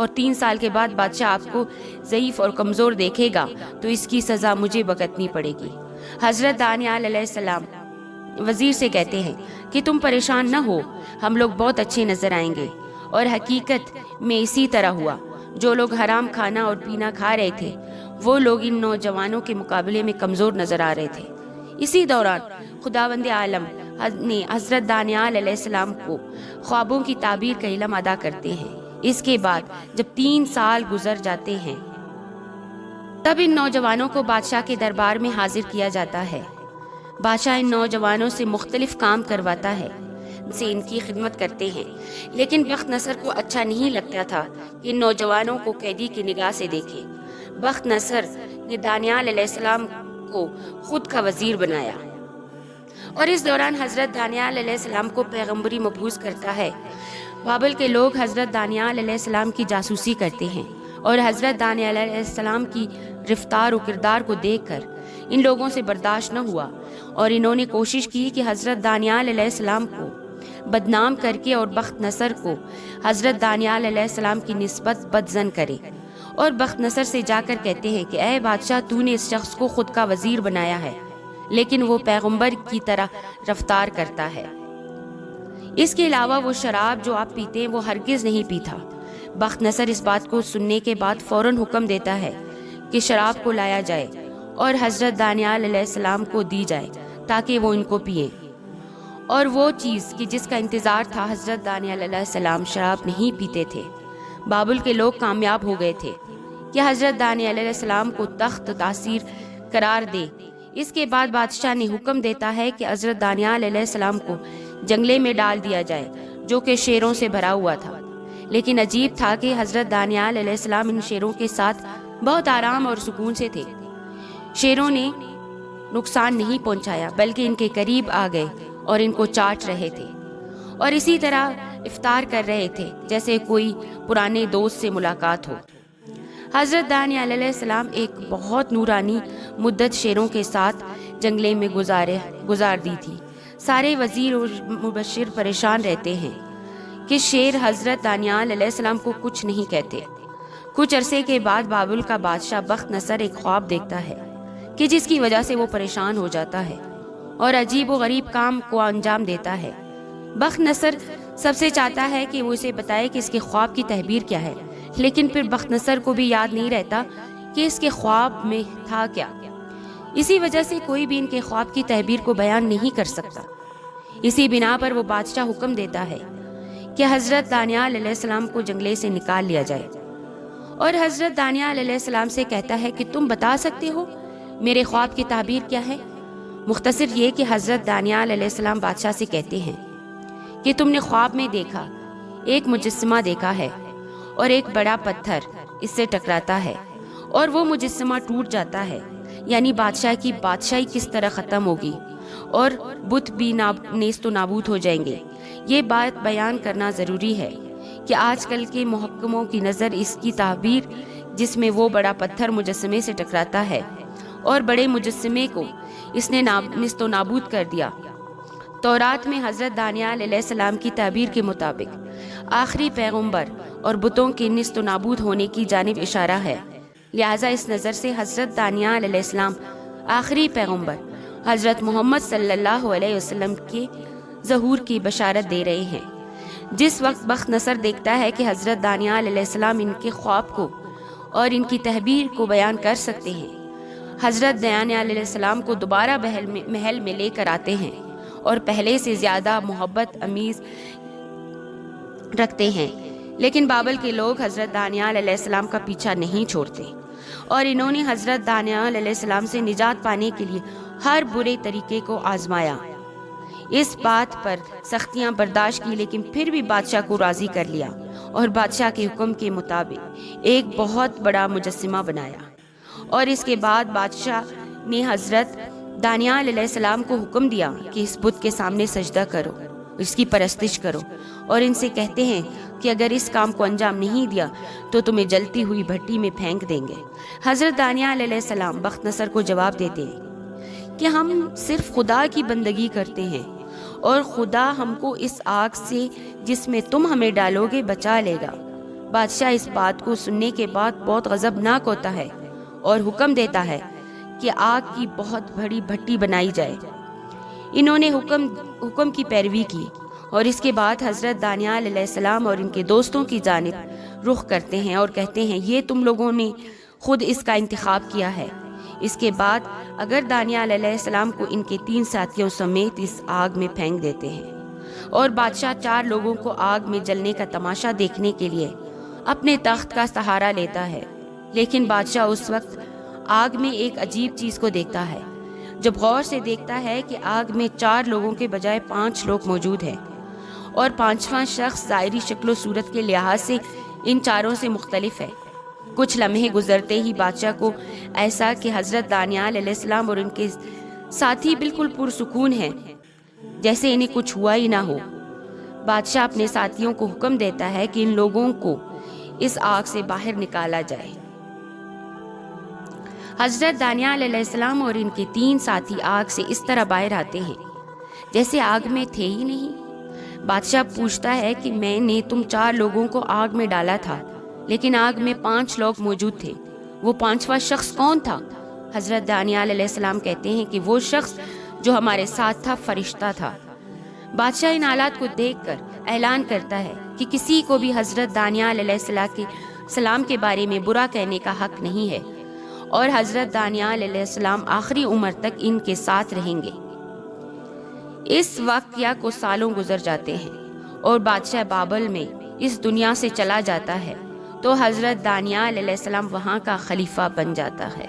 اور 3 سال کے بعد بادشاہ آپ کو ضعیف اور کمزور دیکھے گا تو اس کی سزا مجھے بھگتنی پڑے گی۔ حضرت دانیال علیہ السلام وزیر سے کہتے ہیں کہ تم پریشان نہ ہو، ہم لوگ بہت اچھے نظر آئیں گے۔ اور حقیقت میں اسی طرح ہوا۔ جو لوگ حرام کھانا اور پینا کھا رہے تھے وہ لوگ ان نوجوانوں کے مقابلے میں کمزور نظر آ رہے تھے۔ اسی دوران خداوند عالم نے حضرت دانیال علیہ السلام کو خوابوں کی تعبیر کا علم عطا کرتے ہیں۔ اس کے بعد جب 3 سال گزر جاتے ہیں تب ان نوجوانوں کو بادشاہ کے دربار میں حاضر کیا جاتا ہے۔ بادشاہ ان نوجوانوں سے مختلف کام کرواتا ہے، سے ان کی خدمت کرتے ہیں، لیکن بخت نصر کو اچھا نہیں لگتا تھا کہ ان نوجوانوں کو قیدی کی نگاہ سے دیکھے۔ بخت نصر نے دانیال علیہ السلام کو خود کا وزیر بنایا اور اس دوران حضرت دانیال علیہ السلام کو پیغمبری مبعوث کرتا ہے۔ بابل کے لوگ حضرت دانیال علیہ السلام کی جاسوسی کرتے ہیں اور حضرت دانیال علیہ السلام کی رفتار و کردار کو دیکھ کر ان لوگوں سے برداشت نہ ہوا اور انہوں نے کوشش کی کہ حضرت دانیال علیہ السلام کو بدنام کر کے اور بخت نصر کو حضرت دانیال علیہ السلام کی نسبت بدظن کرے، اور بخت نصر سے جا کر کہتے ہیں کہ اے بادشاہ، تو نے اس شخص کو خود کا وزیر بنایا ہے لیکن وہ پیغمبر کی طرح رفتار کرتا ہے۔ اس کے علاوہ وہ شراب جو آپ پیتے ہیں وہ ہرگز نہیں پیتا۔ بخت نصر اس بات کو سننے کے بعد فوراً حکم دیتا ہے کہ شراب کو لایا جائے اور حضرت دانیال علیہ السلام کو دی جائے تاکہ وہ ان کو پیئیں۔ اور وہ چیز کہ جس کا انتظار تھا، حضرت دانیال علیہ السلام شراب نہیں پیتے تھے۔ بابل کے لوگ کامیاب ہو گئے تھے کہ حضرت دانیال علیہ السلام کو تخت تاثیر قرار دے۔ اس کے بعد بادشاہ نے حکم دیتا ہے کہ حضرت دانیال علیہ السلام کو جنگلے میں ڈال دیا جائے جو کہ شیروں سے بھرا ہوا تھا۔ لیکن عجیب تھا کہ حضرت دانیال علیہ السلام ان شیروں کے ساتھ بہت آرام اور سکون سے تھے۔ شیروں نے نقصان نہیں پہنچایا بلکہ ان کے قریب آ گئے اور ان کو چاٹ رہے تھے اور اسی طرح افطار کر رہے تھے جیسے کوئی پرانے دوست سے ملاقات ہو۔ حضرت دانیال علیہ السلام ایک بہت نورانی مدت شیروں کے ساتھ جنگلے میں گزار دی تھی۔ سارے وزیر اور مبشر پریشان رہتے ہیں کہ شیر حضرت دانیال علیہ السلام کو کچھ نہیں کہتے۔ کچھ عرصے کے بعد بابل کا بادشاہ بخت نصر ایک خواب دیکھتا ہے کہ جس کی وجہ سے وہ پریشان ہو جاتا ہے اور عجیب و غریب کام کو انجام دیتا ہے۔ بخت نصر سب سے چاہتا ہے کہ وہ اسے بتائے کہ اس کے خواب کی تعبیر کیا ہے، لیکن پھر بخت نصر کو بھی یاد نہیں رہتا کہ اس کے خواب میں تھا کیا۔ اسی وجہ سے کوئی بھی ان کے خواب کی تعبیر کو بیان نہیں کر سکتا۔ اسی بنا پر وہ بادشاہ حکم دیتا ہے کہ حضرت دانیال علیہ السلام کو جنگلے سے نکال لیا جائے، اور حضرت دانیال علیہ السلام سے کہتا ہے کہ تم بتا سکتے ہو میرے خواب کی تعبیر کیا ہے؟ مختصر یہ کہ حضرت دانیال علیہ السلام بادشاہ سے کہتے ہیں کہ تم نے خواب میں دیکھا، ایک مجسمہ دیکھا ہے اور ایک بڑا پتھر اس سے ٹکراتا ہے اور وہ مجسمہ ٹوٹ جاتا ہے، یعنی بادشاہ کی بادشاہی کس طرح ختم ہوگی اور بت بھی نیست و نابود ہو جائیں گے۔ یہ بات بیان کرنا ضروری ہے کہ آج کل کے محکموں کی نظر اس کی تعبیر جس میں وہ بڑا پتھر مجسمے سے ٹکراتا ہے اور بڑے مجسمے کو اس نے نیست و نابود کر دیا۔ تورات میں حضرت دانیال علیہ السلام کی تعبیر کے مطابق آخری پیغمبر اور بتوں کے نیست و نابود ہونے کی جانب اشارہ ہے، لہٰذا اس نظر سے حضرت دانیال علیہ السلام آخری پیغمبر حضرت محمد صلی اللہ علیہ وسلم کے ظہور کی بشارت دے رہے ہیں۔ جس وقت بخت نصر دیکھتا ہے کہ حضرت دانیال علیہ السلام ان کے خواب کو اور ان کی تعبیر کو بیان کر سکتے ہیں، حضرت دانیال علیہ السلام کو دوبارہ محل میں لے کر آتے ہیں اور پہلے سے زیادہ محبت امیز رکھتے ہیں۔ لیکن بابل کے لوگ حضرت دانیال علیہ السلام کا پیچھا نہیں چھوڑتے اور انہوں نے حضرت دانیال علیہ السلام سے نجات پانے کے لیے ہر برے طریقے کو آزمایا، اس بات پر سختیاں برداشت کی، لیکن پھر بھی بادشاہ کو راضی کر لیا اور بادشاہ کے حکم کے مطابق ایک بہت بڑا مجسمہ بنایا۔ اور اس کے بعد بادشاہ نے حضرت دانیال علیہ السلام کو حکم دیا کہ اس بت کے سامنے سجدہ کرو، اس کی پرستش کرو، اور ان سے کہتے ہیں کہ اگر اس کام کو انجام نہیں دیا تو تمہیں جلتی ہوئی بھٹی میں پھینک دیں گے۔ حضرت دانیال علیہ السلام بخت نصر کو جواب دیتے ہیں کہ ہم صرف خدا کی بندگی کرتے ہیں اور خدا ہم کو اس آگ سے جس میں تم ہمیں ڈالو گے بچا لے گا۔ بادشاہ اس بات کو سننے کے بعد بہت غضبناک ہوتا ہے اور حکم دیتا ہے کہ آگ کی بہت بڑی بھٹی بنائی جائے۔ انہوں نے حکم کی پیروی کی اور اس کے بعد حضرت دانیال علیہ السلام اور ان کے دوستوں کی جانب رخ کرتے ہیں اور کہتے ہیں یہ تم لوگوں نے خود اس کا انتخاب کیا ہے۔ اس کے بعد اگر دانیال علیہ السلام کو ان کے 3 ساتھیوں سمیت اس آگ میں پھینک دیتے ہیں اور بادشاہ 4 لوگوں کو آگ میں جلنے کا تماشا دیکھنے کے لیے اپنے تخت کا سہارا لیتا ہے، لیکن بادشاہ اس وقت آگ میں ایک عجیب چیز کو دیکھتا ہے۔ جب غور سے دیکھتا ہے کہ آگ میں 4 لوگوں کے بجائے 5 لوگ موجود ہیں اور 5واں شخص ظاہری شکل و صورت کے لحاظ سے ان 4 سے مختلف ہے۔ کچھ لمحے گزرتے ہی بادشاہ کو ایسا کہ حضرت دانیال علیہ السلام اور ان کے ساتھی بالکل پرسکون ہیں، جیسے انہیں کچھ ہوا ہی نہ ہو۔ بادشاہ اپنے ساتھیوں کو حکم دیتا ہے کہ ان لوگوں کو اس آگ سے باہر نکالا جائے۔ حضرت دانیال علیہ السلام اور ان کے 3 ساتھی آگ سے اس طرح باہر آتے ہیں جیسے آگ میں تھے ہی نہیں۔ بادشاہ پوچھتا ہے کہ میں نے تم 4 لوگوں کو آگ میں ڈالا تھا، لیکن آگ میں 5 لوگ موجود تھے، وہ 5واں شخص کون تھا؟ حضرت دانیال علیہ السلام کہتے ہیں کہ وہ شخص جو ہمارے ساتھ تھا فرشتہ تھا۔ بادشاہ ان حالات کو دیکھ کر اعلان کرتا ہے کہ کسی کو بھی حضرت دانیال علیہ السلام کے بارے میں برا کہنے کا حق نہیں ہے، اور حضرت دانیال علیہ السلام آخری عمر تک ان کے ساتھ رہیں گے۔ اس وقت کو سالوں گزر جاتے ہیں اور بادشاہ بابل میں اس دنیا سے چلا جاتا ہے، تو حضرت دانیال علیہ السلام وہاں کا خلیفہ بن جاتا ہے۔